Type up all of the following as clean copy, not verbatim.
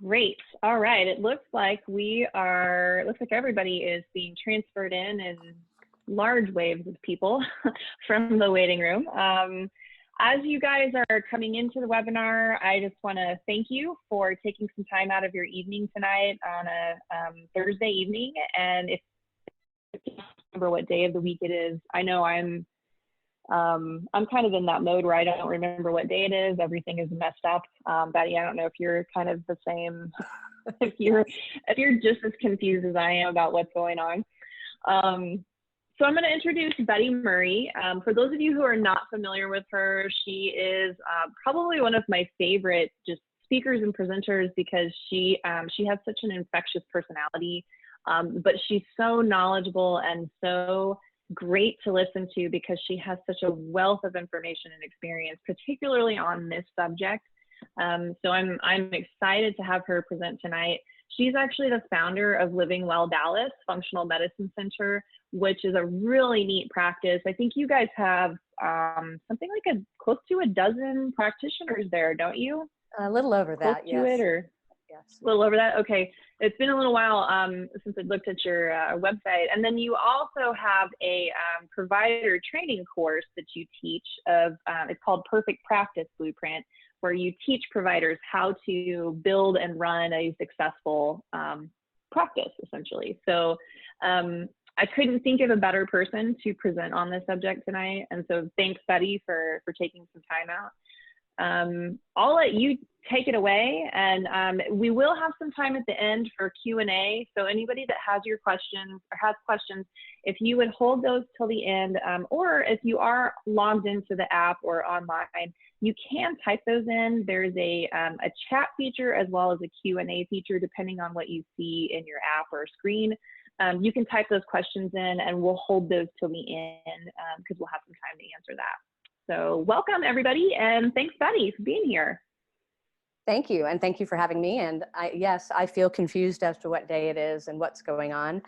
Great. All right. It looks like it looks like everybody is being transferred in large waves of people from the waiting room. As you guys are coming into the webinar, I just want to thank you for taking some time out of your evening tonight on a Thursday evening. And if you don't remember what day of the week it is, I know I'm kind of in that mode where I don't remember what day it is. Everything is messed up. Betty, I don't know if you're kind of the same, if you're just as confused as I am about what's going on. So I'm going to introduce Betty Murray. For those of you who are not familiar with her, she is probably one of my favorite just speakers and presenters because she has such an infectious personality, but she's so knowledgeable and so great to listen to because she has such a wealth of information and experience, particularly on this subject. So I'm excited to have her present tonight. She's actually the founder of Living Well Dallas Functional Medicine Center, which is a really neat practice. I think you guys have something like close to a dozen practitioners there, don't you? A little over that, yes. Close to it, or yes, a little over that. Okay, it's been a little while since I looked at your website. And then you also have a provider training course that you teach of. It's called Perfect Practice Blueprint, where you teach providers how to build and run a successful practice, essentially. So I couldn't think of a better person to present on this subject tonight. And so thanks, Betty, for taking some time out. I'll let you take it away, and we will have some time at the end for Q&A. So anybody that has your questions or has questions, if you would hold those till the end, or if you are logged into the app or online, you can type those in. There's a chat feature as well as a Q&A feature, depending on what you see in your app or screen. You can type those questions in, and we'll hold those till the end because we'll have some time to answer that. So welcome, everybody, and thanks, Betty, for being here. Thank you, and thank you for having me. And yes, I feel confused as to what day it is and what's going on.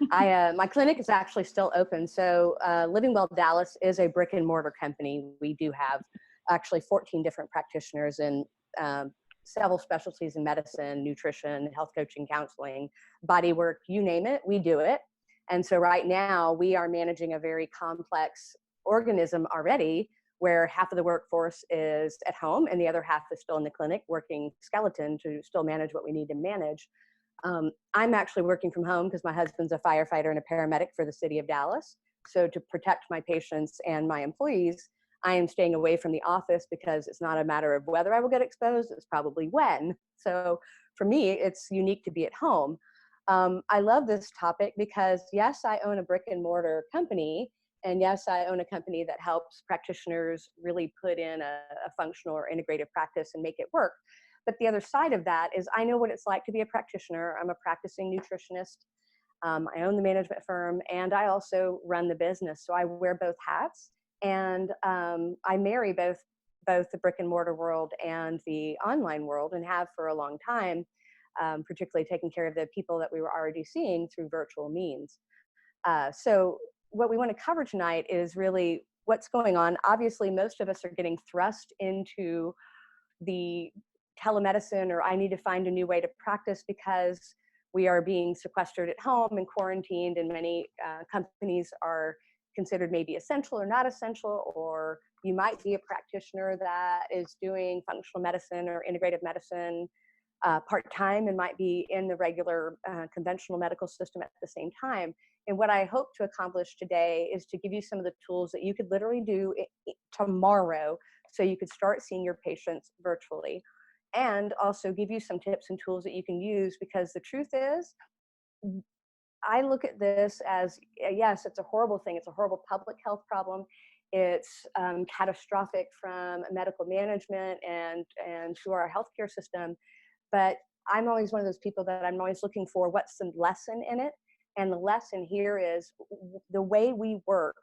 My clinic is actually still open. So Living Well Dallas is a brick and mortar company. We do have actually 14 different practitioners in several specialties in medicine, nutrition, health coaching, counseling, body work, you name it, we do it. And so right now we are managing a very complex organism already, where half of the workforce is at home and the other half is still in the clinic working skeleton to still manage what we need to manage. I'm actually working from home because my husband's a firefighter and a paramedic for the city of Dallas. So to protect my patients and my employees, I am staying away from the office because it's not a matter of whether I will get exposed, it's probably when. So for me, it's unique to be at home. I love this topic because yes, I own a brick and mortar company. And yes, I own a company that helps practitioners really put in a functional or integrative practice and make it work. But the other side of that is I know what it's like to be a practitioner. I'm a practicing nutritionist. I own the management firm, and I also run the business. So I wear both hats, and I marry both the brick and mortar world and the online world, and have for a long time, particularly taking care of the people that we were already seeing through virtual means. So what we want to cover tonight is really what's going on. Obviously, most of us are getting thrust into the telemedicine, or I need to find a new way to practice because we are being sequestered at home and quarantined, and many companies are considered maybe essential or not essential, or you might be a practitioner that is doing functional medicine or integrative medicine part-time and might be in the regular conventional medical system at the same time. And what I hope to accomplish today is to give you some of the tools that you could literally do tomorrow so you could start seeing your patients virtually, and also give you some tips and tools that you can use, because the truth is, I look at this as, yes, it's a horrible thing. It's a horrible public health problem. It's catastrophic from medical management and to our healthcare system. But I'm always one of those people that I'm always looking for what's the lesson in it. And the lesson here is the way we work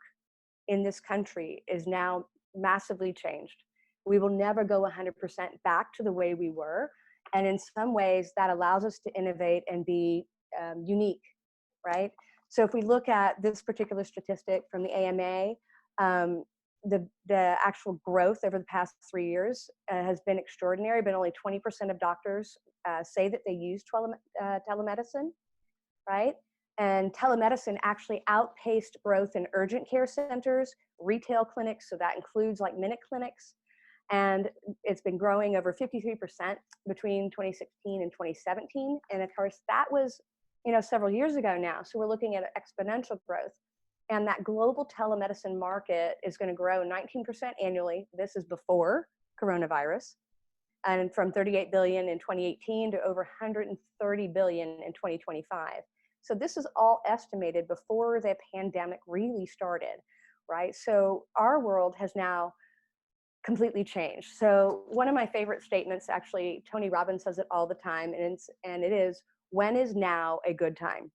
in this country is now massively changed. We will never go 100% back to the way we were. And in some ways that allows us to innovate and be unique, right? So if we look at this particular statistic from the AMA, the actual growth over the past 3 years has been extraordinary, but only 20% of doctors say that they use telemedicine, right? And telemedicine actually outpaced growth in urgent care centers, retail clinics, so that includes like minute clinics, and it's been growing over 53% between 2016 and 2017. And of course, that was, several years ago now. So we're looking at exponential growth. And that global telemedicine market is going to grow 19% annually. This is before coronavirus. And from 38 billion in 2018 to over 130 billion in 2025. So this is all estimated before the pandemic really started, right? So our world has now completely changed. So one of my favorite statements, actually, Tony Robbins says it all the time, and it is, when is now a good time?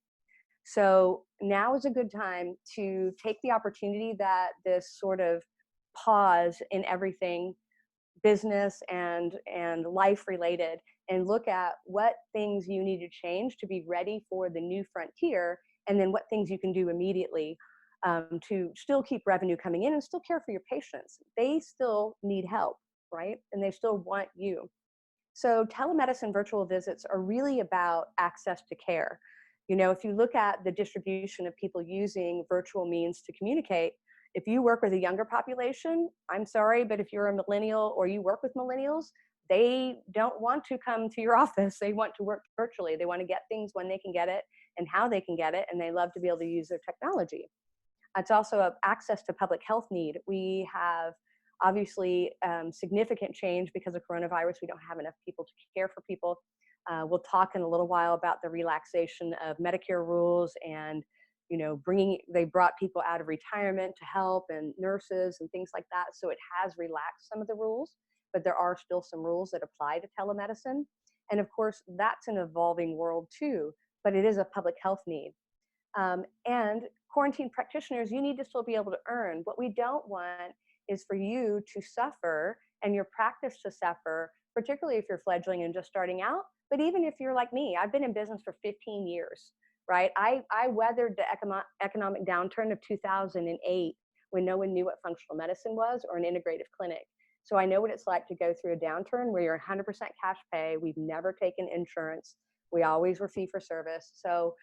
So now is a good time to take the opportunity that this sort of pause in everything, business and life related, and look at what things you need to change to be ready for the new frontier, and then what things you can do immediately to still keep revenue coming in and still care for your patients. They still need help, right? And they still want you. So telemedicine virtual visits are really about access to care. If you look at the distribution of people using virtual means to communicate, if you work with a younger population, I'm sorry, but if you're a millennial or you work with millennials, they don't want to come to your office. They want to work virtually. They want to get things when they can get it and how they can get it, and they love to be able to use their technology. It's also an access to public health need. We have obviously significant change because of coronavirus. We don't have enough people to care for people. We'll talk in a little while about the relaxation of Medicare rules and, they brought people out of retirement to help, and nurses and things like that. So it has relaxed some of the rules, but there are still some rules that apply to telemedicine. And of course, that's an evolving world too, but it is a public health need. And quarantine practitioners, you need to still be able to earn. What we don't want is for you to suffer and your practice to suffer, particularly if you're fledgling and just starting out. But even if you're like me, I've been in business for 15 years, right? I weathered the economic downturn of 2008 when no one knew what functional medicine was or an integrative clinic. So I know what it's like to go through a downturn where you're 100% cash pay. We've never taken insurance. We always were fee for service. So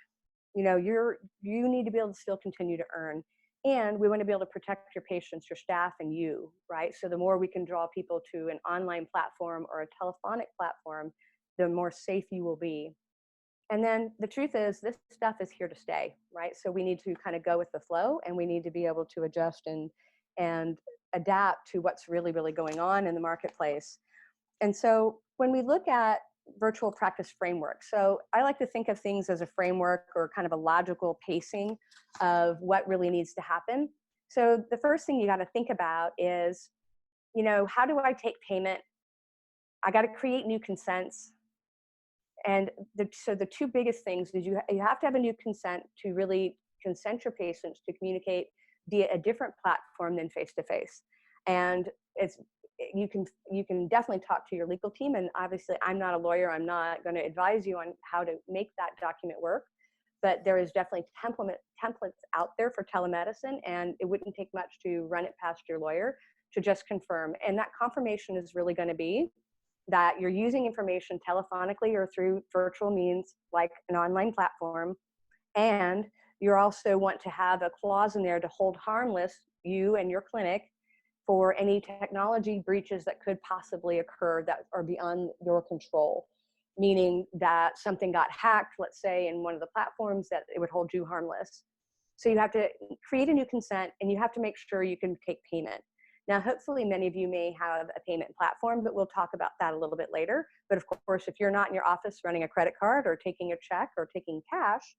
you need to be able to still continue to earn. And we want to be able to protect your patients, your staff, and you, right? So the more we can draw people to an online platform or a telephonic platform, the more safe you will be. And then the truth is, this stuff is here to stay, right? So we need to kind of go with the flow, and we need to be able to adjust and adapt to what's really, really going on in the marketplace. And so when we look at virtual practice framework. So I like to think of things as a framework or kind of a logical pacing of what really needs to happen. So the first thing you got to think about is, how do I take payment? I got to create new consents. And so the two biggest things is you have to have a new consent to really consent your patients to communicate via a different platform than face-to-face. And you can definitely talk to your legal team. And obviously I'm not a lawyer. I'm not going to advise you on how to make that document work, but there is definitely templates out there for telemedicine, and it wouldn't take much to run it past your lawyer to just confirm. And that confirmation is really going to be that you're using information telephonically or through virtual means like an online platform. And you also want to have a clause in there to hold harmless you and your clinic for any technology breaches that could possibly occur that are beyond your control, meaning that something got hacked, let's say, in one of the platforms, that it would hold you harmless. So you have to create a new consent, and you have to make sure you can take payment. Now, hopefully many of you may have a payment platform, but we'll talk about that a little bit later. But of course, if you're not in your office running a credit card or taking a check or taking cash,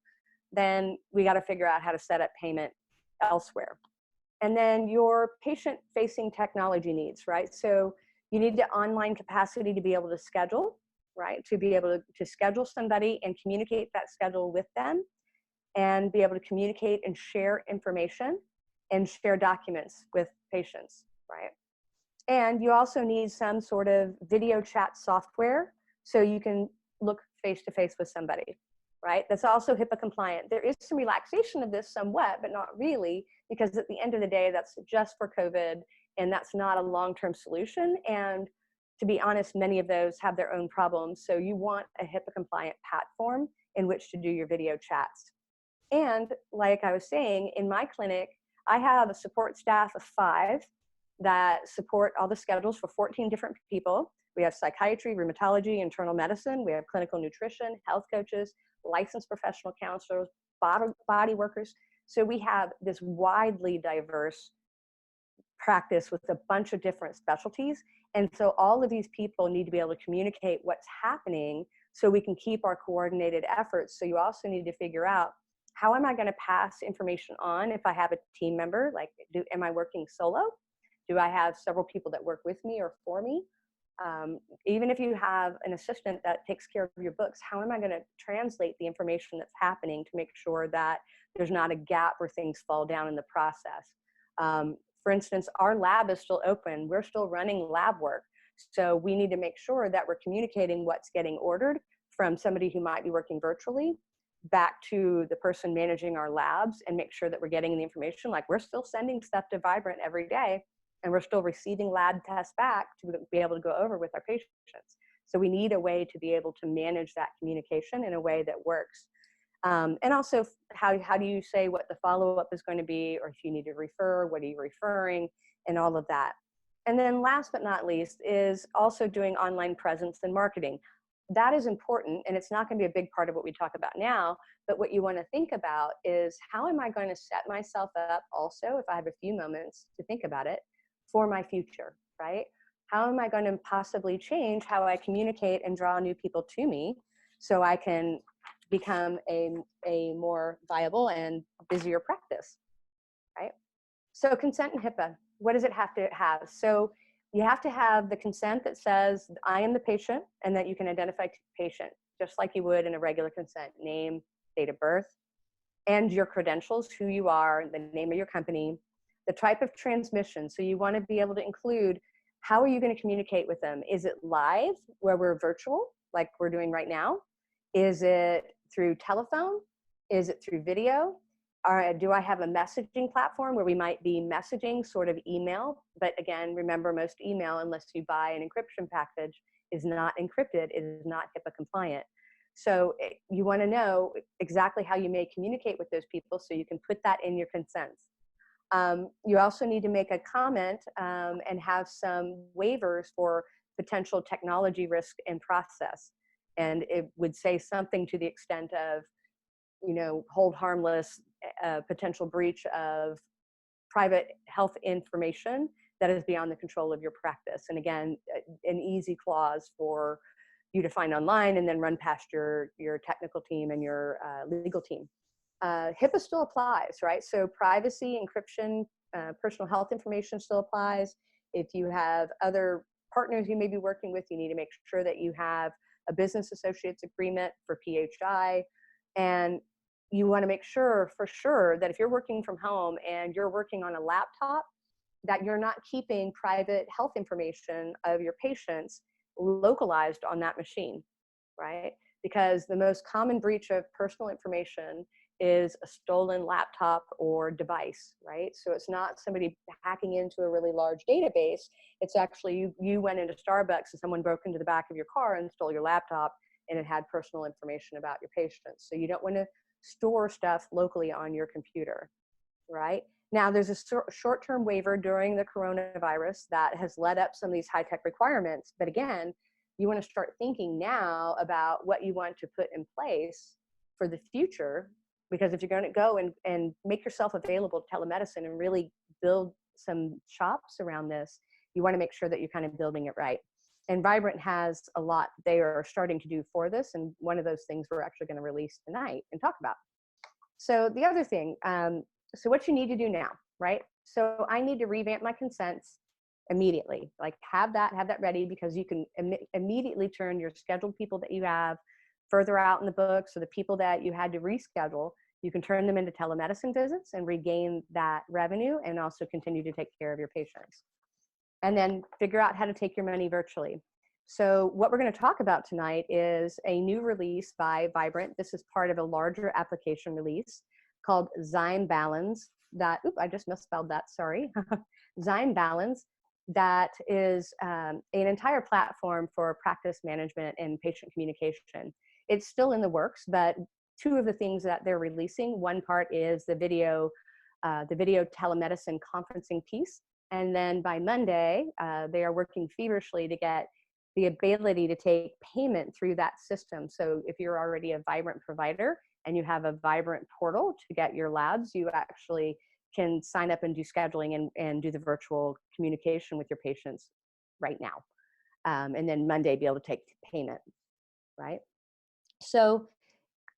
then we got to figure out how to set up payment elsewhere. And then your patient-facing technology needs, right? So you need the online capacity to be able to schedule, right? To be able to schedule somebody and communicate that schedule with them, and be able to communicate and share information and share documents with patients, right? And you also need some sort of video chat software so you can look face-to-face with somebody. right? That's also HIPAA compliant. There is some relaxation of this somewhat, but not really, because at the end of the day, that's just for COVID, and that's not a long-term solution. And to be honest, many of those have their own problems. So you want a HIPAA compliant platform in which to do your video chats. And like I was saying, in my clinic, I have a support staff of 5 that support all the schedules for 14 different people. We have psychiatry, rheumatology, internal medicine. We have clinical nutrition, health coaches, licensed professional counselors, body workers. So we have this widely diverse practice with a bunch of different specialties. And so all of these people need to be able to communicate what's happening so we can keep our coordinated efforts. So you also need to figure out, how am I going to pass information on if I have a team member? Like, am I working solo? Do I have several people that work with me or for me? Even if you have an assistant that takes care of your books, how am I going to translate the information that's happening to make sure that there's not a gap where things fall down in the process? For instance, our lab is still open. We're still running lab work. So we need to make sure that we're communicating what's getting ordered from somebody who might be working virtually back to the person managing our labs, and make sure that we're getting the information. Like, we're still sending stuff to Vibrant every day, and we're still receiving lab tests back to be able to go over with our patients. So we need a way to be able to manage that communication in a way that works. And also, how do you say what the follow-up is going to be, or if you need to refer, what are you referring, and all of that. And then last but not least is also doing online presence and marketing. That is important, and it's not going to be a big part of what we talk about now, but what you want to think about is, how am I going to set myself up also, if I have a few moments to think about it, for my future, right? How am I going to possibly change how I communicate and draw new people to me so I can become a more viable and busier practice, right? So consent and HIPAA, what does it have to have? So you have to have the consent that says, I am the patient, and that you can identify the patient, just like you would in a regular consent: name, date of birth, and your credentials, who you are, the name of your company, the type of transmission. So you want to be able to include, how are you going to communicate with them? Is it live, where we're virtual, like we're doing right now? Is it through telephone? Is it through video? Do I have a messaging platform where we might be messaging, sort of email? But again, remember, most email, unless you buy an encryption package, is not encrypted. It is not HIPAA compliant. So you want to know exactly how you may communicate with those people, so you can put that in your consents. You also need to make a comment and have some waivers for potential technology risk and process. And it would say something to the extent of, hold harmless, potential breach of private health information that is beyond the control of your practice. And again, an easy clause for you to find online and then run past your technical team and your legal team. HIPAA still applies, right? So privacy, encryption, personal health information still applies. If you have other partners you may be working with, you need to make sure that you have a business associates agreement for PHI. And you want to make sure for sure that if you're working from home and you're working on a laptop, that you're not keeping private health information of your patients localized on that machine, right? Because the most common breach of personal information is a stolen laptop or device, right? So it's not somebody hacking into a really large database. It's actually you went into Starbucks and someone broke into the back of your car and stole your laptop, and it had personal information about your patients. So you don't want to store stuff locally on your computer, right? Now, there's a short-term waiver during the coronavirus that has led up some of these high-tech requirements. But again, you want to start thinking now about what you want to put in place for the future, because if you're going to go and make yourself available to telemedicine and really build some shops around this, you want to make sure that you're kind of building it right. And Vibrant has a lot they are starting to do for this. And one of those things we're actually going to release tonight and talk about. So the other thing, so what you need to do now, right? So I need to revamp my consents immediately. Like have that ready, because you can immediately turn your scheduled people that you have further out in the book. So the people that you had to reschedule, you can turn them into telemedicine visits and regain that revenue, and also continue to take care of your patients. And then figure out how to take your money virtually. So what we're going to talk about tonight is a new release by Vibrant. This is part of a larger application release called Zyme Balance. I just misspelled that, sorry. Zyme Balance, that is an entire platform for practice management and patient communication. It's still in the works, but two of the things that they're releasing, one part is the video telemedicine conferencing piece. And then by Monday, they are working feverishly to get the ability to take payment through that system. So if you're already a Vibrant provider and you have a Vibrant portal to get your labs, you actually can sign up and do scheduling and do the virtual communication with your patients right now. And then Monday be able to take payment, right? So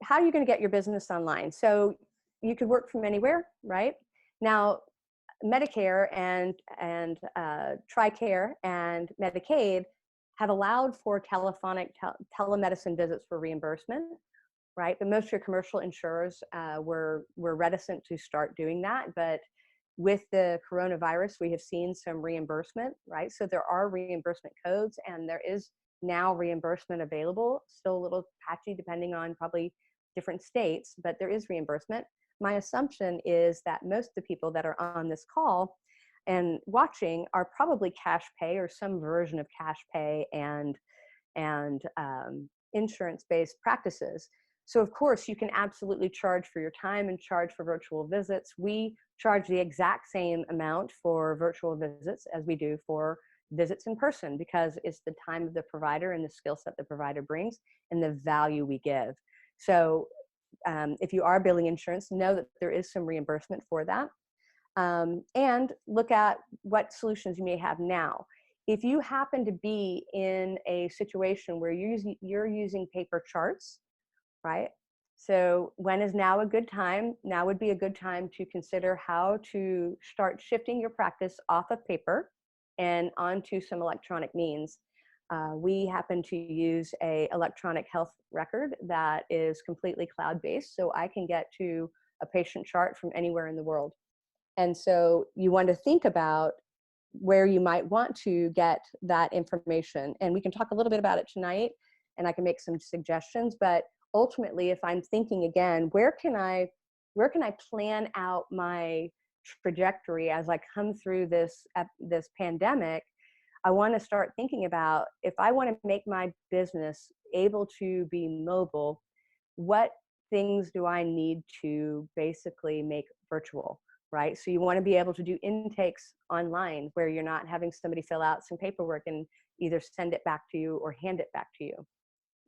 how are you going to get your business online? So you could work from anywhere, right? Now, Medicare and TRICARE and Medicaid have allowed for telemedicine visits for reimbursement, right? But most of your commercial insurers were reticent to start doing that. But with the coronavirus, we have seen some reimbursement, right? So there are reimbursement codes, and there is now reimbursement available, still a little patchy depending on probably different states, but there is reimbursement. My assumption is that most of the people that are on this call and watching are probably cash pay or some version of cash pay and insurance-based practices. So of course you can absolutely charge for your time and charge for virtual visits. We charge the exact same amount for virtual visits as we do for visits in person, because it's the time of the provider and the skill set the provider brings and the value we give. So if you are billing insurance, know that there is some reimbursement for that. And look at what solutions you may have now. If you happen to be in a situation where you're using paper charts, right? So when is now a good time? Now would be a good time to consider how to start shifting your practice off of paper and onto some electronic means. We happen to use a electronic health record that is completely cloud-based, so I can get to a patient chart from anywhere in the world. And so you want to think about where you might want to get that information. And we can talk a little bit about it tonight, and I can make some suggestions. But ultimately, if I'm thinking again, where can I plan out my trajectory as I come through this pandemic? I want to start thinking about, if I want to make my business able to be mobile, what things do I need to basically make virtual, right? So you want to be able to do intakes online where you're not having somebody fill out some paperwork and either send it back to you or hand it back to you.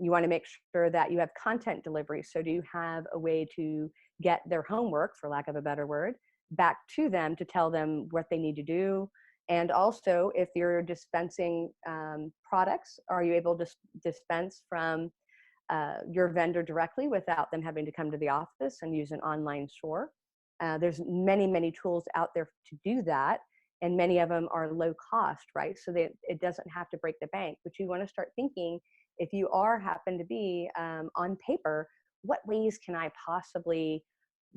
You want to make sure that you have content delivery. So do you have a way to get their homework, for lack of a better word, back to them to tell them what they need to do? And also, if you're dispensing products, are you able to dispense from your vendor directly without them having to come to the office and use an online store? There's many, many tools out there to do that, and many of them are low cost, right? So that it doesn't have to break the bank. But you want to start thinking, if you happen to be on paper, what ways can I possibly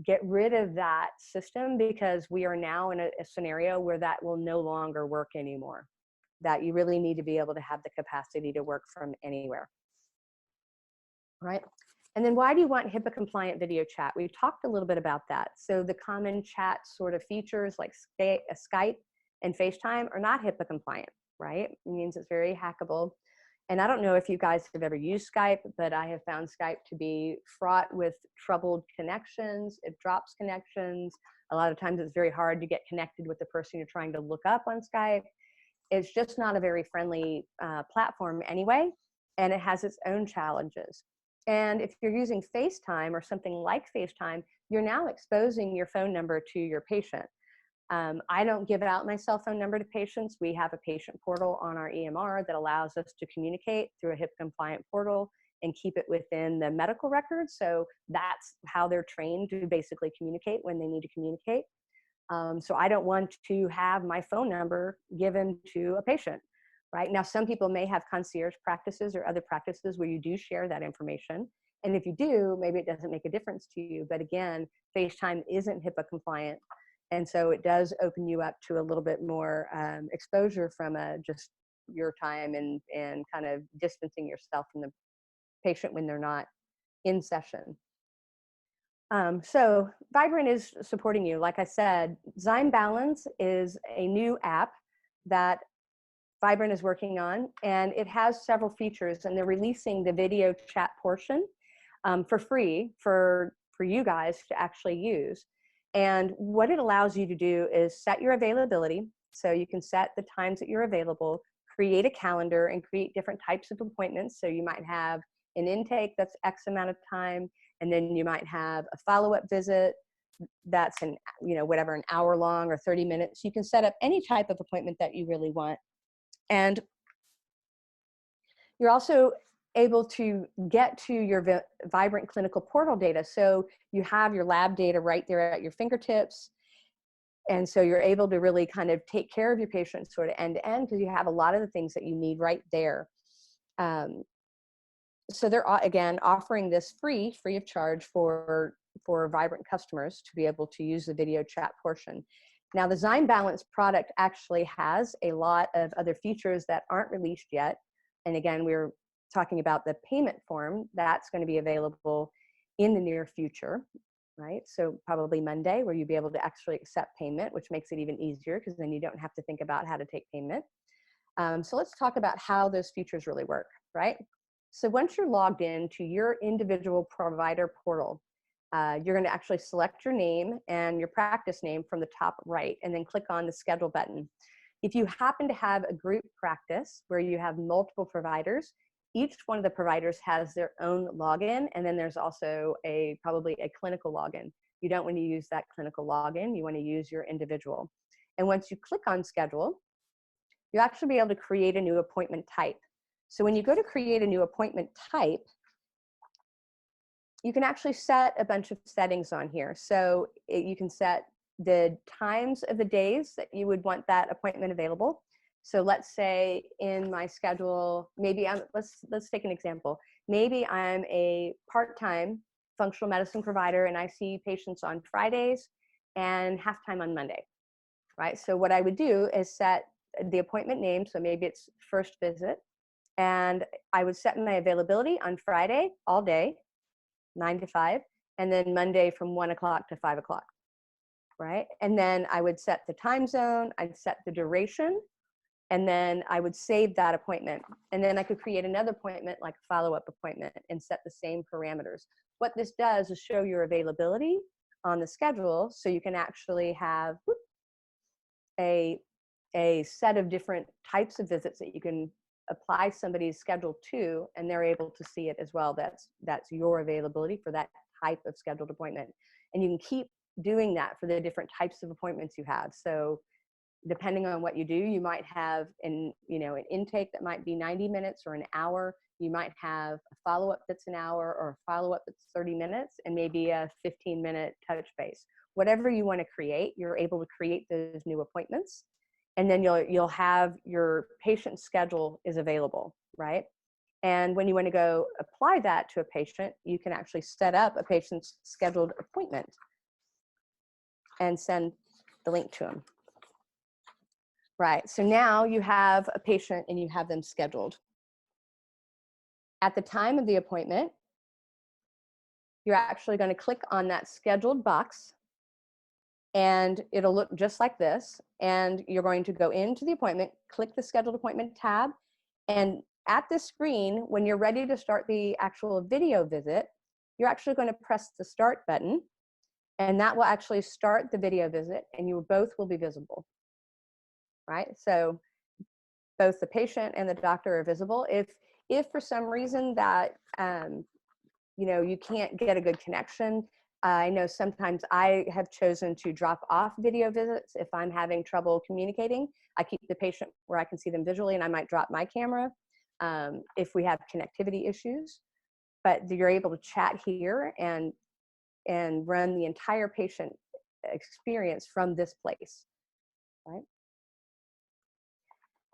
get rid of that system, because we are now in a scenario where that will no longer work anymore, that you really need to be able to have the capacity to work from anywhere, right? And then why do you want HIPAA compliant video chat? We've talked a little bit about that. So the common chat sort of features like Skype and FaceTime are not HIPAA compliant, right? It means it's very hackable. And I don't know if you guys have ever used Skype, but I have found Skype to be fraught with troubled connections. It drops connections. A lot of times it's very hard to get connected with the person you're trying to look up on Skype. It's just not a very friendly platform anyway, and it has its own challenges. And if you're using FaceTime or something like FaceTime, you're now exposing your phone number to your patient. I don't give out my cell phone number to patients. We have a patient portal on our EMR that allows us to communicate through a HIPAA compliant portal and keep it within the medical records. So that's how they're trained to basically communicate when they need to communicate. So I don't want to have my phone number given to a patient, right? Now, some people may have concierge practices or other practices where you do share that information. And if you do, maybe it doesn't make a difference to you. But again, FaceTime isn't HIPAA compliant. And so it does open you up to a little bit more exposure from just your time and kind of distancing yourself from the patient when they're not in session. So Vibrant is supporting you. Like I said, Zyme Balance is a new app that Vibrant is working on, and it has several features, and they're releasing the video chat portion for free for you guys to actually use. And what it allows you to do is set your availability. So you can set the times that you're available, create a calendar, and create different types of appointments. So you might have an intake that's X amount of time, and then you might have a follow-up visit that's whatever, an hour long or 30 minutes. You can set up any type of appointment that you really want. And you're also able to get to your Vibrant clinical portal data. So you have your lab data right there at your fingertips. And so you're able to really kind of take care of your patients sort of end to end, because you have a lot of the things that you need right there. So they're, again, offering this free of charge for Vibrant customers to be able to use the video chat portion. Now, the Zyme Balance product actually has a lot of other features that aren't released yet. And again, we're talking about the payment form that's going to be available in the near future, right? So probably Monday, where you'll be able to actually accept payment, which makes it even easier, because then you don't have to think about how to take payment. So let's talk about how those features really work, right? So once you're logged in to your individual provider portal, you're going to actually select your name and your practice name from the top right, and then click on the schedule button. If you happen to have a group practice where you have multiple providers, each one of the providers has their own login, and then there's also probably a clinical login. You don't want to use that clinical login. You want to use your individual. And once you click on schedule, you'll actually be able to create a new appointment type. So when you go to create a new appointment type, you can actually set a bunch of settings on here. So you can set the times of the days that you would want that appointment available. So let's say in my schedule, maybe let's take an example. Maybe I'm a part-time functional medicine provider, and I see patients on Fridays and half-time on Monday, right? So what I would do is set the appointment name. So maybe it's first visit, and I would set my availability on Friday all day, 9 to 5, and then Monday from 1 o'clock to 5 o'clock, right? And then I would set the time zone, I'd set the duration, and then I would save that appointment. And then I could create another appointment, like a follow-up appointment, and set the same parameters. What this does is show your availability on the schedule, so you can actually have a set of different types of visits that you can apply somebody's schedule to, and they're able to see it as well. That's your availability for that type of scheduled appointment. And you can keep doing that for the different types of appointments you have. So depending on what you do, you might have an intake that might be 90 minutes or an hour. You might have a follow-up that's an hour, or a follow-up that's 30 minutes, and maybe a 15-minute touch base. Whatever you want to create, you're able to create those new appointments. And then you'll have your patient schedule is available, right? And when you want to go apply that to a patient, you can actually set up a patient's scheduled appointment and send the link to them. Right, so now you have a patient and you have them scheduled. At the time of the appointment, you're actually going to click on that scheduled box, and it'll look just like this. And you're going to go into the appointment, click the scheduled appointment tab, and at this screen, when you're ready to start the actual video visit, you're actually going to press the start button, and that will actually start the video visit, and you both will be visible. Right? So both the patient and the doctor are visible. If for some reason that you can't get a good connection, I know sometimes I have chosen to drop off video visits if I'm having trouble communicating. I keep the patient where I can see them visually, and I might drop my camera if we have connectivity issues. But you're able to chat here and run the entire patient experience from this place, right?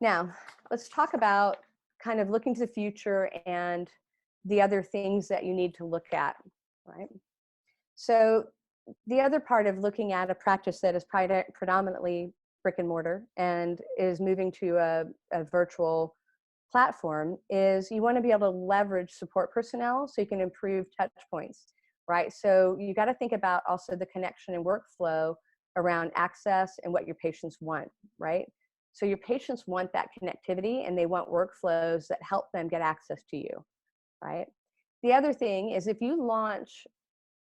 Now, let's talk about kind of looking to the future and the other things that you need to look at, right? So the other part of looking at a practice that is predominantly brick and mortar and is moving to a virtual platform is you want to be able to leverage support personnel so you can improve touch points, right? So you got to think about also the connection and workflow around access and what your patients want, right? So your patients want that connectivity and they want workflows that help them get access to you, right? The other thing is if you launch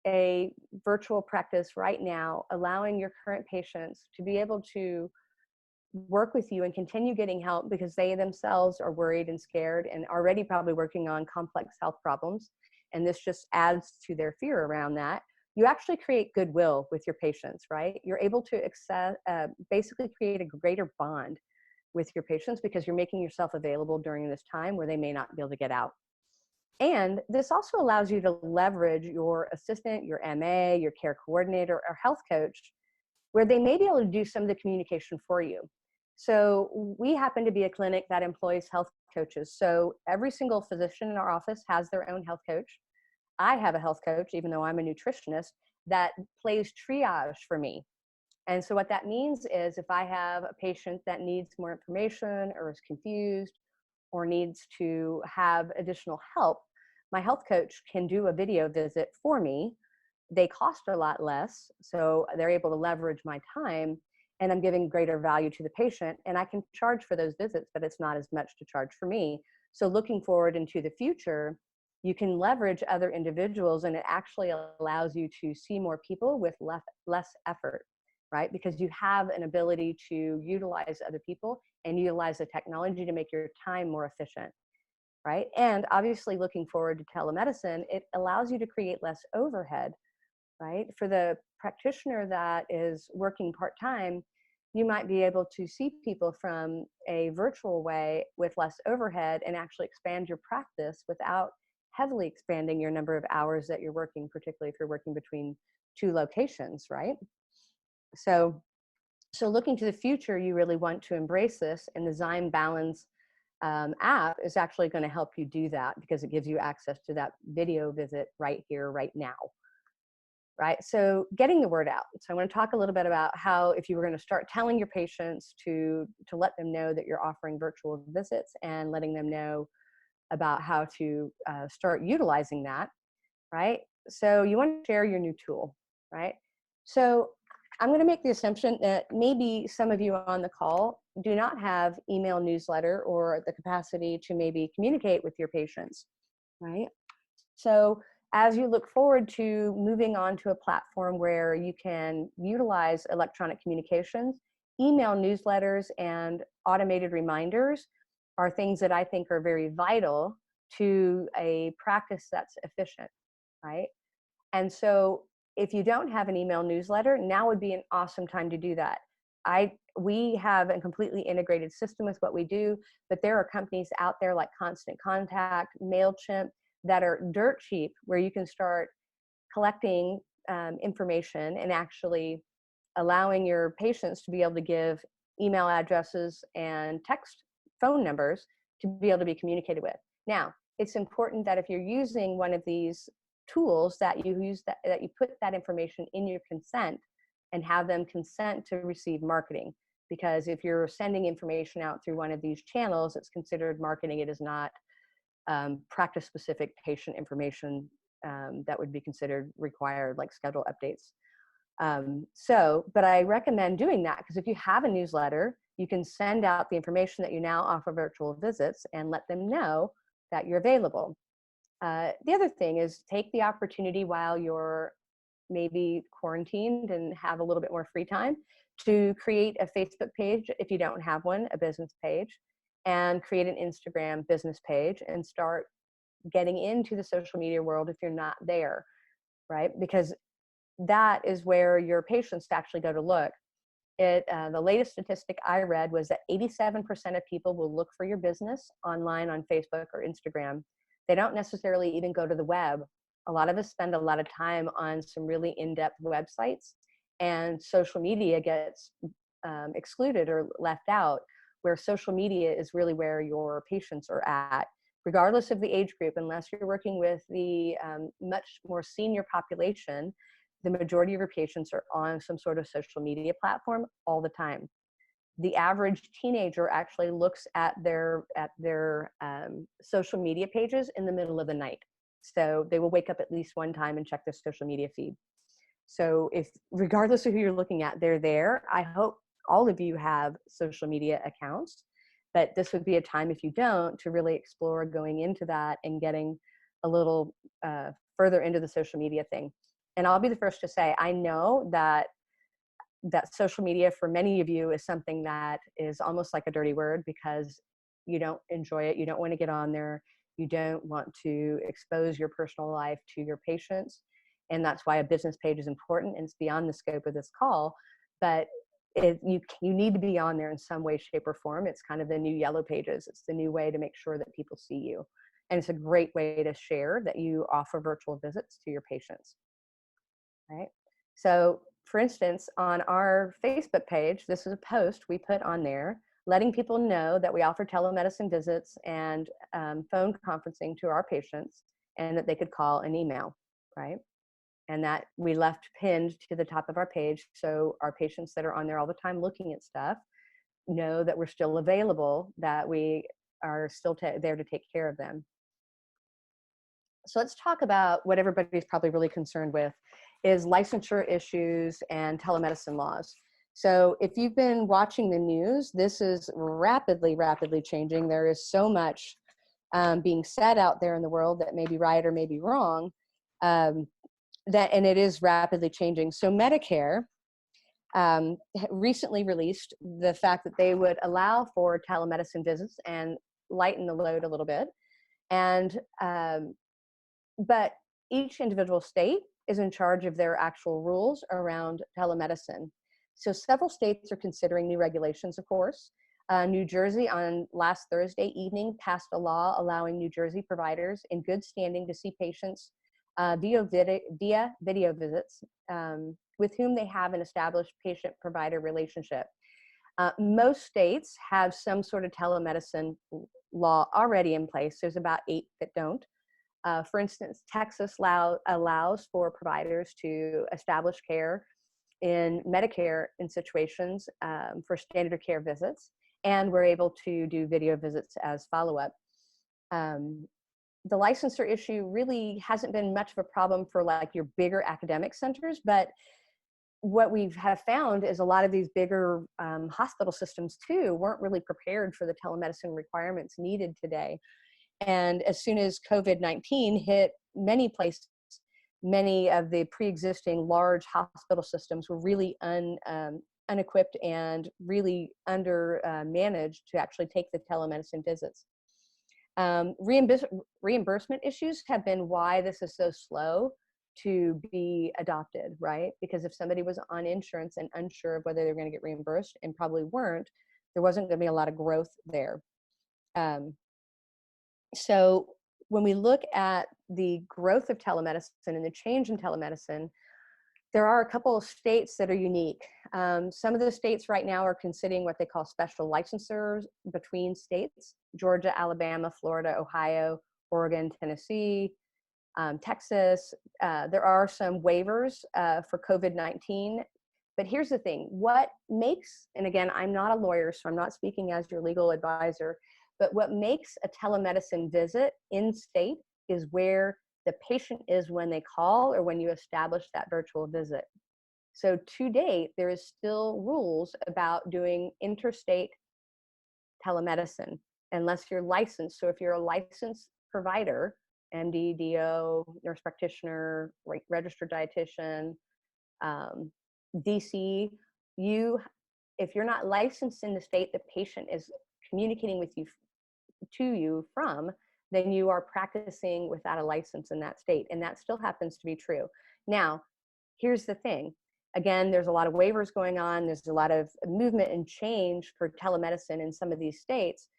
a virtual practice right now, allowing your current patients to be able to work with you and continue getting help because they themselves are worried and scared and already probably working on complex health problems, and this just adds to their fear around that, you actually create goodwill with your patients, right? You're able to basically create a greater bond with your patients because you're making yourself available during this time where they may not be able to get out. And this also allows you to leverage your assistant, your MA, your care coordinator, or health coach, where they may be able to do some of the communication for you. So we happen to be a clinic that employs health coaches. So every single physician in our office has their own health coach. I have a health coach, even though I'm a nutritionist, that plays triage for me. And so what that means is if I have a patient that needs more information or is confused or needs to have additional help, my health coach can do a video visit for me. They cost a lot less, so they're able to leverage my time, and I'm giving greater value to the patient, and I can charge for those visits, but it's not as much to charge for me. So looking forward into the future, you can leverage other individuals, and it actually allows you to see more people with less effort, right? Because you have an ability to utilize other people and utilize the technology to make your time more efficient, right? And obviously looking forward to telemedicine, it allows you to create less overhead, right? For the practitioner that is working part-time, you might be able to see people from a virtual way with less overhead and actually expand your practice without heavily expanding your number of hours that you're working, particularly if you're working between two locations, right? So looking to the future, you really want to embrace this, and the Zyme Balance app is actually going to help you do that because it gives you access to that video visit right here, right now. Right, so getting the word out. So I want to talk a little bit about how if you were going to start telling your patients to let them know that you're offering virtual visits and letting them know about how to start utilizing that, right? So you want to share your new tool, right? So I'm going to make the assumption that maybe some of you on the call do not have email newsletter or the capacity to maybe communicate with your patients, right? So as you look forward to moving on to a platform where you can utilize electronic communications, email newsletters and automated reminders are things that I think are very vital to a practice that's efficient, right? And so if you don't have an email newsletter, now would be an awesome time to do that. We have a completely integrated system with what we do, but there are companies out there like Constant Contact, MailChimp, that are dirt cheap, where you can start collecting information and actually allowing your patients to be able to give email addresses and text phone numbers to be able to be communicated with. Now, it's important that if you're using one of these tools that you use that you put that information in your consent and have them consent to receive marketing. Because if you're sending information out through one of these channels, it's considered marketing. It is not practice-specific patient information that would be considered required, like schedule updates. But I recommend doing that because if you have a newsletter, you can send out the information that you now offer virtual visits and let them know that you're available. The other thing is take the opportunity while you're maybe quarantined and have a little bit more free time to create a Facebook page if you don't have one, a business page, and create an Instagram business page and start getting into the social media world if you're not there, right? Because that is where your patients actually go to look. The latest statistic I read was that 87% of people will look for your business online on Facebook or Instagram. They don't necessarily even go to the web. A lot of us spend a lot of time on some really in-depth websites, and social media gets excluded or left out, where social media is really where your patients are at, regardless of the age group. Unless you're working with the much more senior population, the majority of your patients are on some sort of social media platform all the time. the average teenager actually looks at their social media pages in the middle of the night. So they will wake up at least one time and check their social media feed. So if, regardless of who you're looking at, they're there. I hope all of you have social media accounts, but this would be a time, if you don't, to really explore going into that and getting a little further into the social media thing. And I'll be the first to say, I know that social media for many of you is something that is almost like a dirty word, because you don't enjoy it. You don't want to get on there. You don't want to expose your personal life to your patients. And that's why a business page is important, and it's beyond the scope of this call. But you need to be on there in some way, shape, or form. It's kind of the new yellow pages. It's the new way to make sure that people see you. And it's a great way to share that you offer virtual visits to your patients. Right? So for instance, on our Facebook page, this is a post we put on there letting people know that we offer telemedicine visits and phone conferencing to our patients, and that they could call and email, right? And that we left pinned to the top of our page, so our patients that are on there all the time looking at stuff know that we're still available, that we are still there to take care of them. So let's talk about what everybody's probably really concerned with, is licensure issues and telemedicine laws. So if you've been watching the news, this is rapidly changing. There is so much being said out there in the world that may be right or may be wrong, and it is rapidly changing. So Medicare recently released the fact that they would allow for telemedicine visits and lighten the load a little bit. And but each individual state is in charge of their actual rules around telemedicine. So several states are considering new regulations, of course. New Jersey on last Thursday evening passed a law allowing New Jersey providers in good standing to see patients via video visits with whom they have an established patient-provider relationship. Most states have some sort of telemedicine law already in place. There's about 8 that don't. For instance, Texas allows for providers to establish care in Medicare in situations for standard of care visits, and we're able to do video visits as follow-up. The licensure issue really hasn't been much of a problem for like your bigger academic centers, but what we have found is a lot of these bigger hospital systems too weren't really prepared for the telemedicine requirements needed today. And as soon as COVID-19 hit many places, many of the pre-existing large hospital systems were really unequipped and really managed to actually take the telemedicine visits. Reimbursement issues have been why this is so slow to be adopted, right? Because if somebody was on insurance and unsure of whether they were going to get reimbursed, and probably weren't, there wasn't going to be a lot of growth there. So when we look at the growth of telemedicine and the change in telemedicine, there are a couple of states that are unique. Some of the states right now are considering what they call special licensures between states: Georgia, Alabama, Florida, Ohio, Oregon, Tennessee, Texas. There are some waivers for COVID-19. But here's the thing, what makes, and again, I'm not a lawyer, so I'm not speaking as your legal advisor, but what makes a telemedicine visit in state is where the patient is when they call or when you establish that virtual visit. So to date, there is still rules about doing interstate telemedicine unless you're licensed. So if you're a licensed provider, MD, DO, nurse practitioner, registered dietitian, DC, if you're not licensed in the state the patient is communicating with you to you from, then you are practicing without a license in that state. And that still happens to be true. Now, here's the thing. Again, there's a lot of waivers going on. There's a lot of movement and change for telemedicine in some of these states.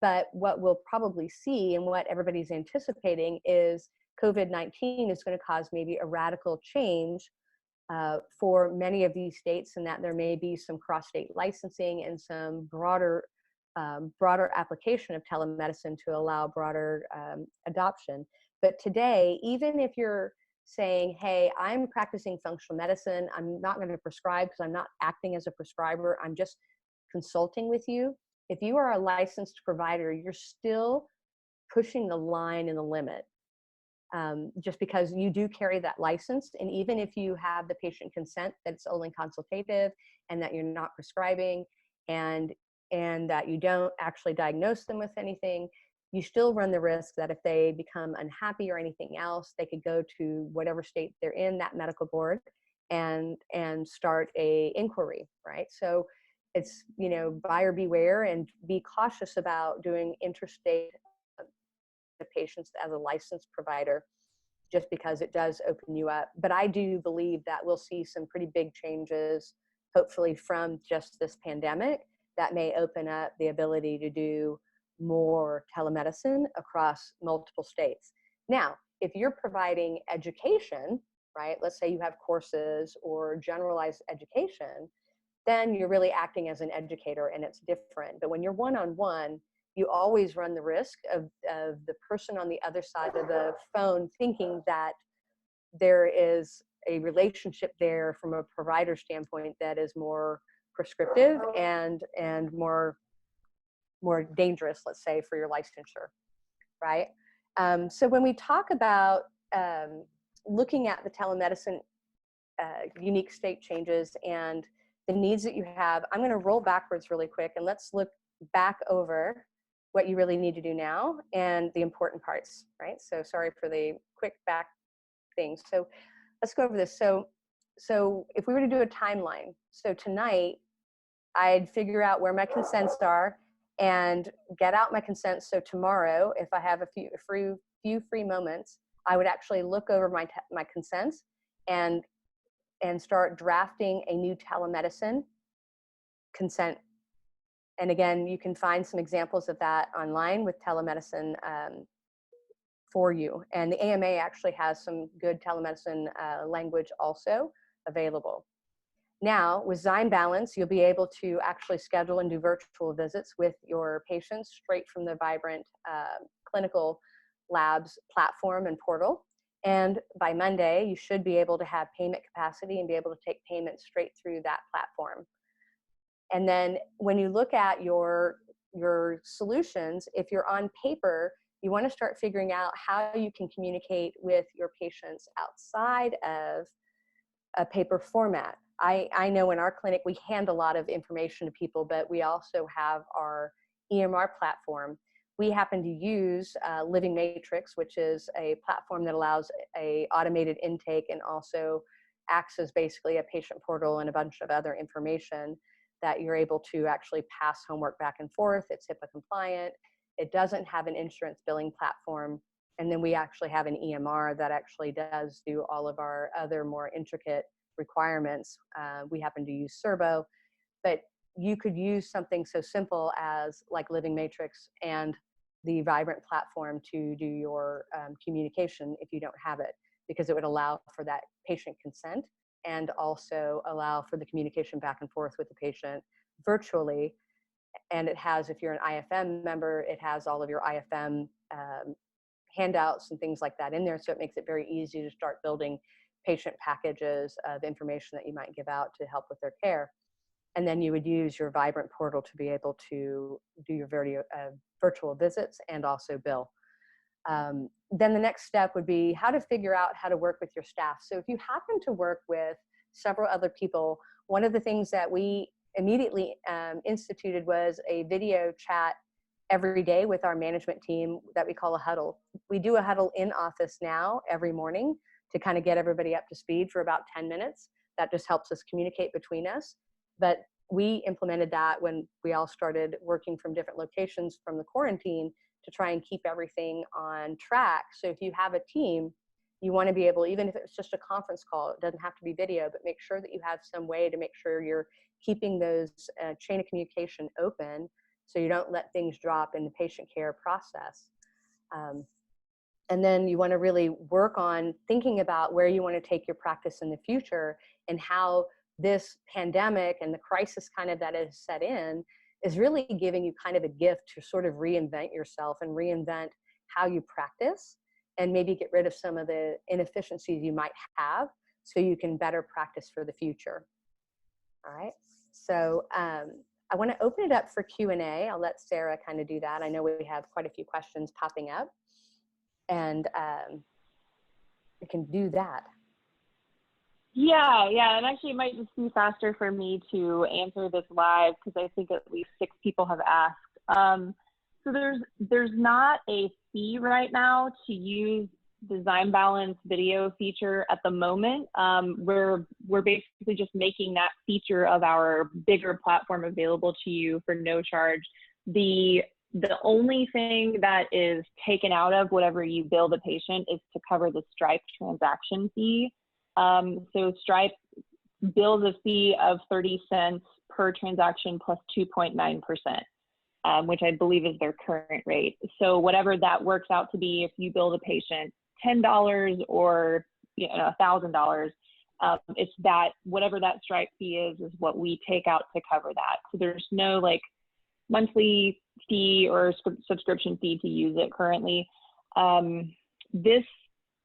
But what we'll probably see and what everybody's anticipating is COVID-19 is going to cause maybe a radical change for many of these states, and that there may be some cross-state licensing and some broader application of telemedicine to allow broader adoption. But today, even if you're saying, hey, I'm practicing functional medicine, I'm not going to prescribe because I'm not acting as a prescriber, I'm just consulting with you, if you are a licensed provider, you're still pushing the line and the limit. Just because you do carry that license, and even if you have the patient consent that it's only consultative and that you're not prescribing, and that you don't actually diagnose them with anything, you still run the risk that if they become unhappy or anything else, they could go to whatever state they're in, that medical board, and start a inquiry, right? So it's, buyer beware, and be cautious about doing interstate patients as a licensed provider, just because it does open you up. But I do believe that we'll see some pretty big changes, hopefully from just this pandemic, that may open up the ability to do more telemedicine across multiple states. Now, if you're providing education, right, let's say you have courses or generalized education, then you're really acting as an educator, and it's different. But when you're one-on-one, you always run the risk of the person on the other side of the phone thinking that there is a relationship there from a provider standpoint that is more prescriptive and more dangerous, let's say, for your licensure, right? So when we talk about looking at the telemedicine unique state changes and the needs that you have, I'm going to roll backwards really quick, and let's look back over what you really need to do now and the important parts, right? So sorry for the quick back things. So let's go over this. So if we were to do a timeline, so tonight I'd figure out where my consents are and get out my consents. So tomorrow, if I have a few free moments, I would actually look over my consents and start drafting a new telemedicine consent. And again, you can find some examples of that online with telemedicine for you. And the AMA actually has some good telemedicine language also available. Now, with ZymeBalance, you'll be able to actually schedule and do virtual visits with your patients straight from the Vibrant Clinical Labs platform and portal. And by Monday, you should be able to have payment capacity and be able to take payments straight through that platform. And then when you look at your solutions, if you're on paper, you want to start figuring out how you can communicate with your patients outside of a paper format. I know in our clinic, we hand a lot of information to people, but we also have our EMR platform. We happen to use Living Matrix, which is a platform that allows a automated intake and also acts as basically a patient portal and a bunch of other information that you're able to actually pass homework back and forth. It's HIPAA compliant. It doesn't have an insurance billing platform. And then we actually have an EMR that actually does do all of our other more intricate requirements. We happen to use Serbo, but you could use something so simple as like Living Matrix and the Vibrant platform to do your communication if you don't have it, because it would allow for that patient consent and also allow for the communication back and forth with the patient virtually. And it has, if you're an IFM member, it has all of your IFM handouts and things like that in there. So it makes it very easy to start building patient packages of information that you might give out to help with their care. And then you would use your Vibrant portal to be able to do your virtual visits and also bill. Then the next step would be how to figure out how to work with your staff. So if you happen to work with several other people, one of the things that we immediately instituted was a video chat every day with our management team that we call a huddle. We do a huddle in office now every morning to kind of get everybody up to speed for about 10 minutes. That just helps us communicate between us. But we implemented that when we all started working from different locations from the quarantine to try and keep everything on track. So if you have a team, you want to be able, even if it's just a conference call, it doesn't have to be video, but make sure that you have some way to make sure you're keeping those chain of communication open so you don't let things drop in the patient care process. And then you want to really work on thinking about where you want to take your practice in the future and how this pandemic and the crisis kind of that is set in is really giving you kind of a gift to sort of reinvent yourself and reinvent how you practice and maybe get rid of some of the inefficiencies you might have so you can better practice for the future. All right. So I want to open it up for Q&A. I'll let Sarah kind of do that. I know we have quite a few questions popping up, and we can do that. Yeah, and actually it might just be faster for me to answer this live because I think at least 6 people have asked. So there's not a fee right now to use the ZymeBalance video feature at the moment. We're basically just making that feature of our bigger platform available to you for no charge. The only thing that is taken out of whatever you bill the patient is to cover the Stripe transaction fee. So Stripe bills a fee of 30 cents per transaction plus 2.9%, which I believe is their current rate. So whatever that works out to be, if you bill the patient $10 or $1,000, it's that whatever that Stripe fee is what we take out to cover that. So there's no like monthly fee or subscription fee to use it currently.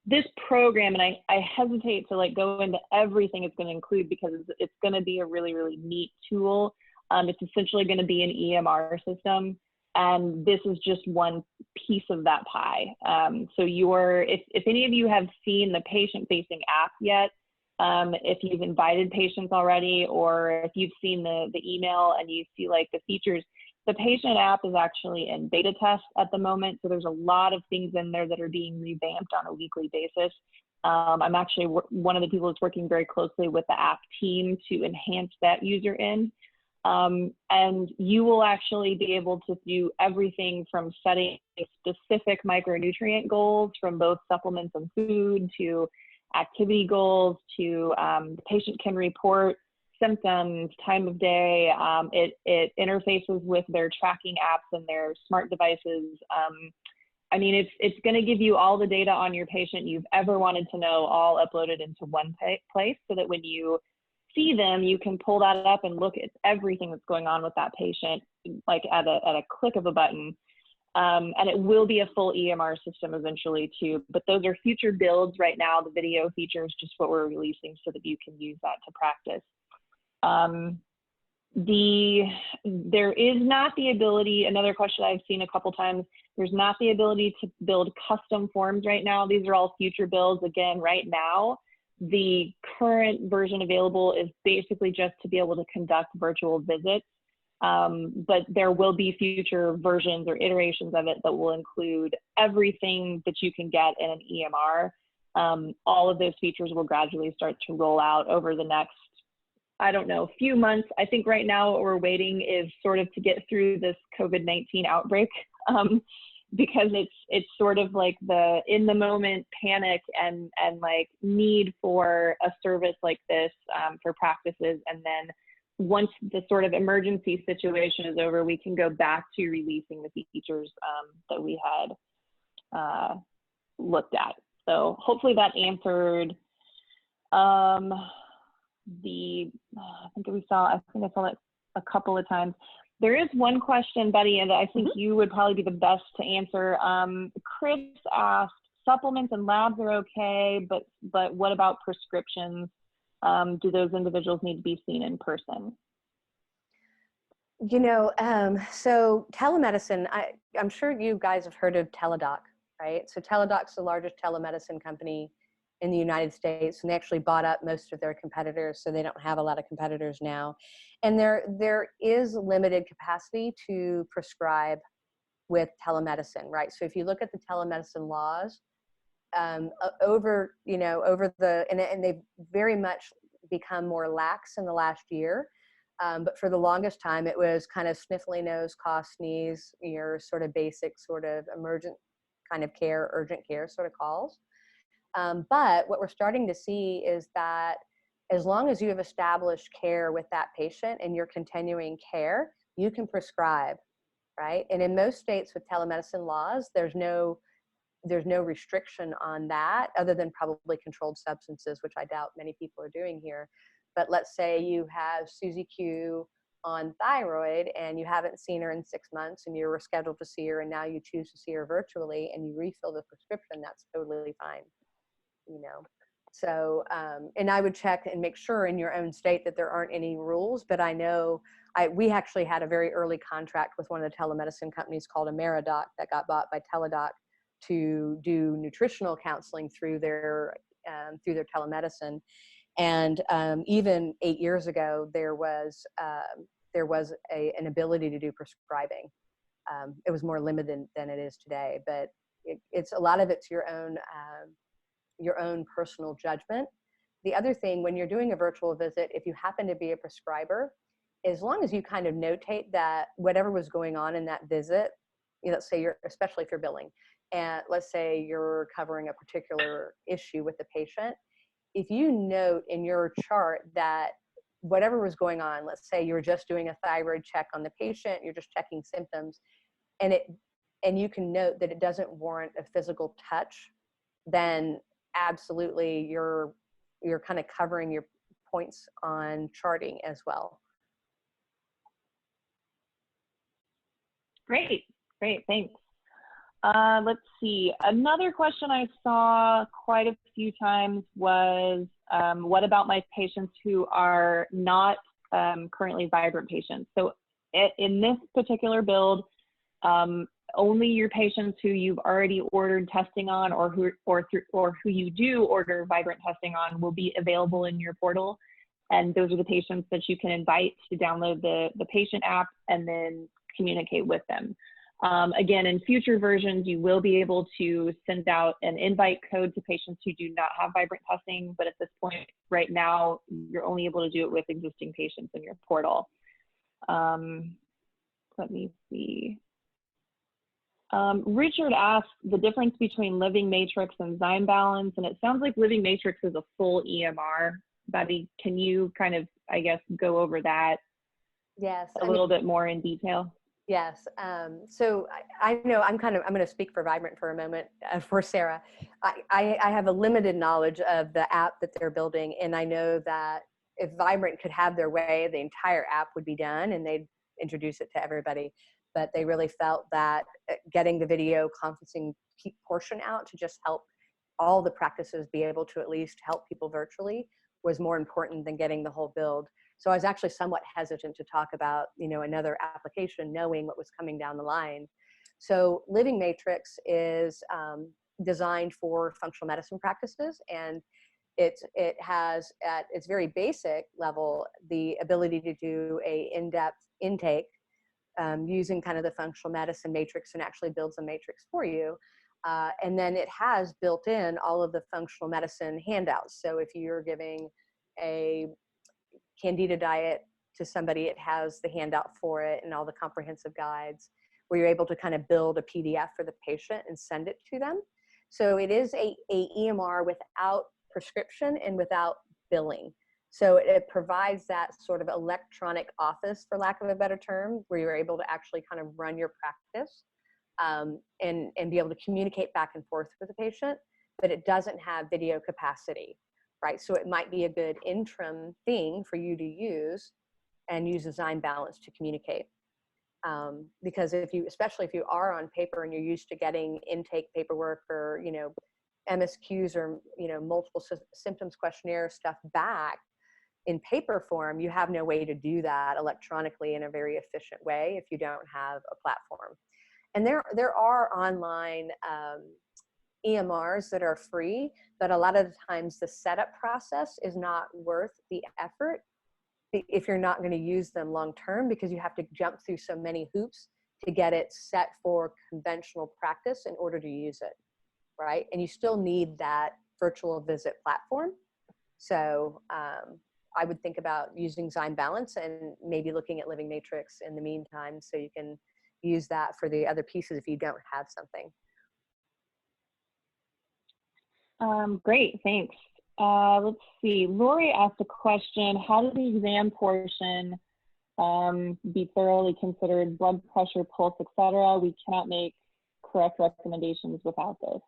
This program, and I hesitate to like go into everything it's going to include because it's going to be a really, really neat tool. It's essentially going to be an EMR system, and this is just one piece of that pie. So if any of you have seen the patient-facing app yet, if you've invited patients already, or if you've seen the email and you see like the features, the patient app is actually in beta test at the moment. So there's a lot of things in there that are being revamped on a weekly basis. I'm actually one of the people that's working very closely with the app team to enhance that user in. And you will actually be able to do everything from setting specific micronutrient goals from both supplements and food to activity goals to the patient can report symptoms, time of day. It interfaces with their tracking apps and their smart devices. I mean, it's going to give you all the data on your patient you've ever wanted to know, all uploaded into one place, so that when you see them, you can pull that up and look at everything that's going on with that patient, like at a click of a button. And it will be a full EMR system eventually too, but those are future builds. Right now, the video feature is just what we're releasing so that you can use that to practice. There is not the ability, another question I've seen a couple times, there's not the ability to build custom forms right now. These are all future builds. Again, right now, the current version available is basically just to be able to conduct virtual visits. But there will be future versions or iterations of it that will include everything that you can get in an EMR. All of those features will gradually start to roll out over the next, I don't know, few months. I think right now what we're waiting is sort of to get through this COVID-19 outbreak, because it's sort of like the in the moment panic and like need for a service like this for practices. And then once the sort of emergency situation is over, we can go back to releasing the features that we had looked at. So hopefully that answered I think I saw it a couple of times. There is one question, Betty, and I think you would probably be the best to answer. Chris asked, supplements and labs are okay, but what about prescriptions? Do those individuals need to be seen in person? You know, so telemedicine, I'm sure you guys have heard of Teladoc, right? So Teladoc's the largest telemedicine company in the United States, and they actually bought up most of their competitors, so they don't have a lot of competitors now. And there is limited capacity to prescribe with telemedicine, right? So if you look at the telemedicine laws, and they've very much become more lax in the last year. But for the longest time, it was kind of sniffly nose, cough, sneeze, your sort of basic sort of emergent kind of care, urgent care sort of calls. But what we're starting to see is that as long as you have established care with that patient and you're continuing care, you can prescribe, right? And in most states with telemedicine laws, there's no restriction on that other than probably controlled substances, which I doubt many people are doing here. But let's say you have Susie Q on thyroid and you haven't seen her in 6 months and you were scheduled to see her and now you choose to see her virtually and you refill the prescription, that's totally fine, you know. So, and I would check and make sure in your own state that there aren't any rules, but I know we actually had a very early contract with one of the telemedicine companies called Ameridoc that got bought by Teladoc to do nutritional counseling through their telemedicine. And even 8 years ago, there was an ability to do prescribing. It was more limited than it is today, but it's a lot of it's your own personal judgment. The other thing, when you're doing a virtual visit, if you happen to be a prescriber, as long as you kind of notate that whatever was going on in that visit, let's say especially if you're billing, and let's say you're covering a particular issue with the patient, if you note in your chart that whatever was going on, let's say you were just doing a thyroid check on the patient, you're just checking symptoms, and you can note that it doesn't warrant a physical touch, then absolutely you're kind of covering your points on charting as well. Great, thanks. Let's see. Another question I saw quite a few times was, what about my patients who are not currently Vibrant patients? So in this particular build, only your patients who you've already ordered testing on, or who you do order Vibrant testing on, will be available in your portal. And those are the patients that you can invite to download the patient app and then communicate with them. Again, in future versions, you will be able to send out an invite code to patients who do not have Vibrant testing, but at this point, right now, you're only able to do it with existing patients in your portal. Let me see. Richard asked the difference between Living Matrix and Zyme Balance, and it sounds like Living Matrix is a full EMR. Betty, can you kind of, I guess, go over that a little bit more in detail? Yes. So I know I'm going to speak for Vibrant for a moment, for Sarah. I have a limited knowledge of the app that they're building. And I know that if Vibrant could have their way, the entire app would be done and they'd introduce it to everybody. But they really felt that getting the video conferencing portion out to just help all the practices be able to at least help people virtually was more important than getting the whole build. So I was actually somewhat hesitant to talk about, another application, knowing what was coming down the line. So Living Matrix is designed for functional medicine practices, and it has at its very basic level the ability to do a in-depth intake using kind of the functional medicine matrix, and actually builds a matrix for you. And then it has built in all of the functional medicine handouts. So if you're giving a Candida diet to somebody, it has the handout for it and all the comprehensive guides, where you're able to kind of build a PDF for the patient and send it to them. So it is a EMR without prescription and without billing. So it provides that sort of electronic office, for lack of a better term, where you're able to actually kind of run your practice and be able to communicate back and forth with the patient, but it doesn't have video capacity, right? So it might be a good interim thing for you to use, and use a Zyme Balance to communicate. Because especially if you are on paper and you're used to getting intake paperwork or, MSQs or, multiple symptoms questionnaire stuff back in paper form, you have no way to do that electronically in a very efficient way if you don't have a platform. And there are online EMRs that are free, but a lot of the times the setup process is not worth the effort if you're not going to use them long term, because you have to jump through so many hoops to get it set for conventional practice in order to use it, right? And you still need that virtual visit platform. So I would think about using Zyme Balance and maybe looking at Living Matrix in the meantime, so you can use that for the other pieces if you don't have something. Great, thanks. Let's see, Lori asked a question: how does the exam portion be thoroughly considered? Blood pressure, pulse, etc. We cannot make correct recommendations without this.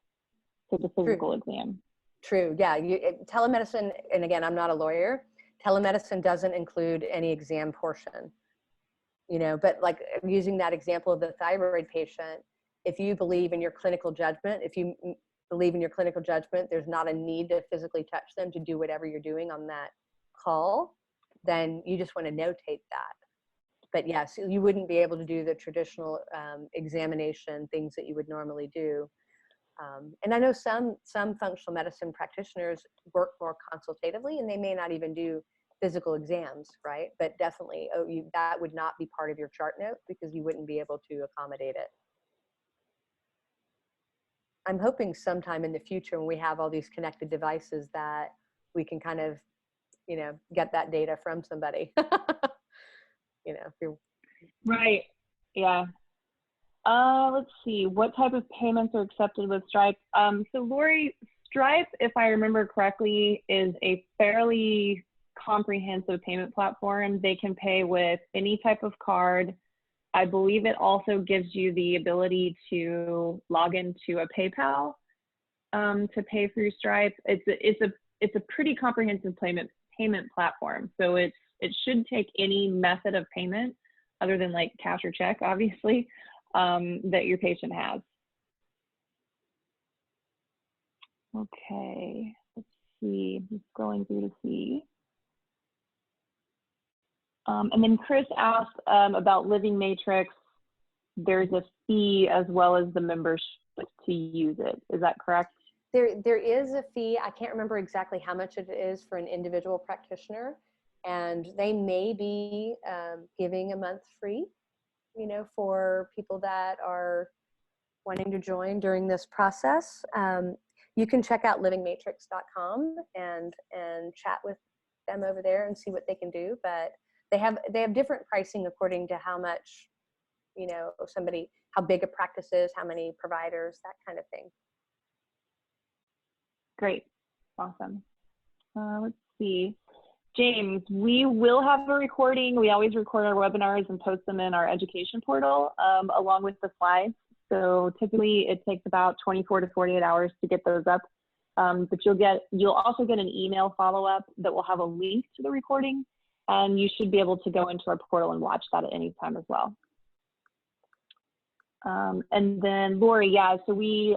So the physical exam. True, yeah. Telemedicine, and again, I'm not a lawyer, telemedicine doesn't include any exam portion. But like using that example of the thyroid patient, if you believe in your clinical judgment, there's not a need to physically touch them to do whatever you're doing on that call, then you just want to notate that. But yes, you wouldn't be able to do the traditional examination things that you would normally do. And I know some functional medicine practitioners work more consultatively, and they may not even do physical exams, right? But definitely, that would not be part of your chart note because you wouldn't be able to accommodate it. I'm hoping sometime in the future when we have all these connected devices that we can kind of, get that data from somebody. If you're Right. Yeah. Let's see. What type of payments are accepted with Stripe? So Lori, Stripe, if I remember correctly, is a fairly comprehensive payment platform. They can pay with any type of card. I believe it also gives you the ability to log into a PayPal to pay through Stripe. It's a pretty comprehensive payment platform. So it should take any method of payment other than like cash or check, obviously, that your patient has. Okay, let's see. I'm scrolling through to see. And then Chris asked about Living Matrix. There's a fee as well as the membership to use it. Is that correct? There is a fee. I can't remember exactly how much it is for an individual practitioner, and they may be giving a month free, for people that are wanting to join during this process. You can check out livingmatrix.com and chat with them over there and see what they can do. But they have different pricing according to how much, how big a practice is, how many providers, that kind of thing. Great. Awesome. Let's see. James, we will have a recording. We always record our webinars and post them in our education portal along with the slides. So typically it takes about 24 to 48 hours to get those up. But you'll also get an email follow-up that will have a link to the recording, and you should be able to go into our portal and watch that at any time as well. And then Lori, yeah, so we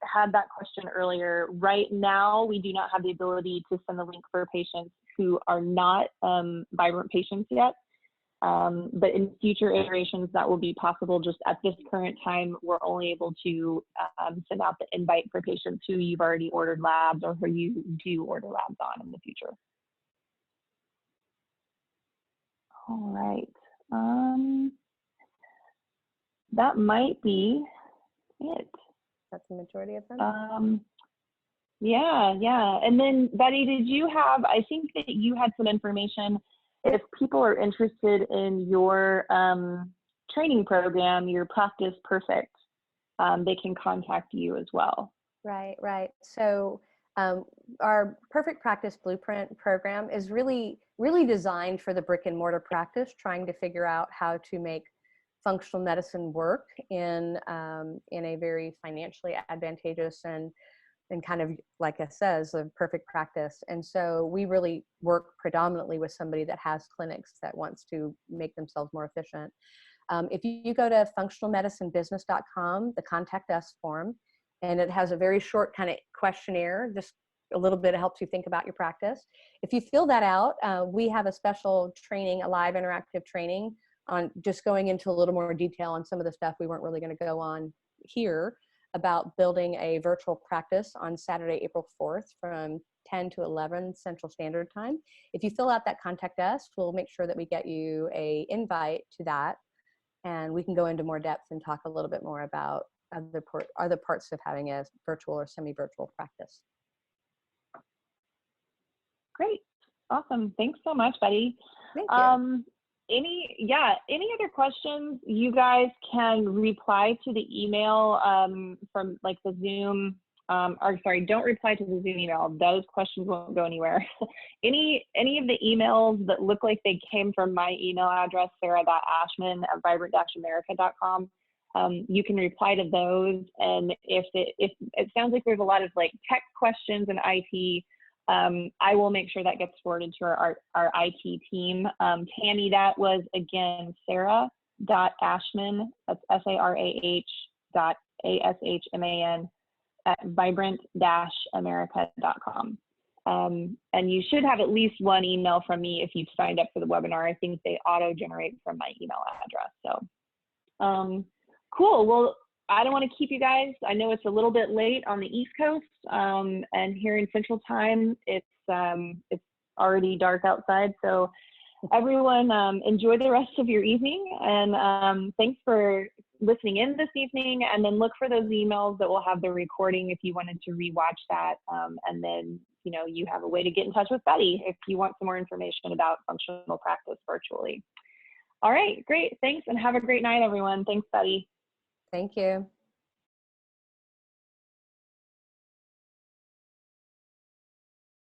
had that question earlier. Right now, we do not have the ability to send the link for patients who are not Vibrant patients yet. But in future iterations, that will be possible. Just at this current time, we're only able to send out the invite for patients who you've already ordered labs or who you do order labs on in the future. All right. That might be it. That's the majority of them. Yeah. And then Betty, did you have, I think that you had some information. If people are interested in your training program, your Practice Perfect, they can contact you as well. Right. So our Perfect Practice Blueprint program is really designed for the brick and mortar practice, trying to figure out how to make functional medicine work in a very financially advantageous and kind of, like it says, a perfect practice. And so we really work predominantly with somebody that has clinics that wants to make themselves more efficient. If you go to functionalmedicinebusiness.com, the Contact Us form, and it has a very short kind of questionnaire, just a little bit, it helps you think about your practice. If you fill that out, we have a special training, a live interactive training on just going into a little more detail on some of the stuff we weren't really going to go on here about building a virtual practice on Saturday, April 4th from 10 to 11 Central Standard Time. If you fill out that Contact Us, we'll make sure that we get you an invite to that, and we can go into more depth and talk a little bit more about other parts of having a virtual or semi-virtual practice. Great. Awesome. Thanks so much, Betty. Thank you. Any other questions, you guys can reply to the email from like the Zoom, don't reply to the Zoom email. Those questions won't go anywhere. Any of the emails that look like they came from my email address, sarah.ashman@vibrant-america.com, you can reply to those. And if it sounds like there's a lot of like tech questions in IT, I will make sure that gets forwarded to our IT team. Tammy, that was again sarah.ashman, that's sarah.ashman @vibrant-america.com. And you should have at least one email from me if you've signed up for the webinar. I think they auto-generate from my email address. So cool. Well, I don't want to keep you guys. I know it's a little bit late on the East Coast, and here in Central Time, it's already dark outside. So everyone, enjoy the rest of your evening, and thanks for listening in this evening. And then look for those emails that will have the recording if you wanted to rewatch that. And then, you know, you have a way to get in touch with Betty if you want some more information about functional practice virtually. All right, great. Thanks, and have a great night, everyone. Thanks, Betty. Thank you.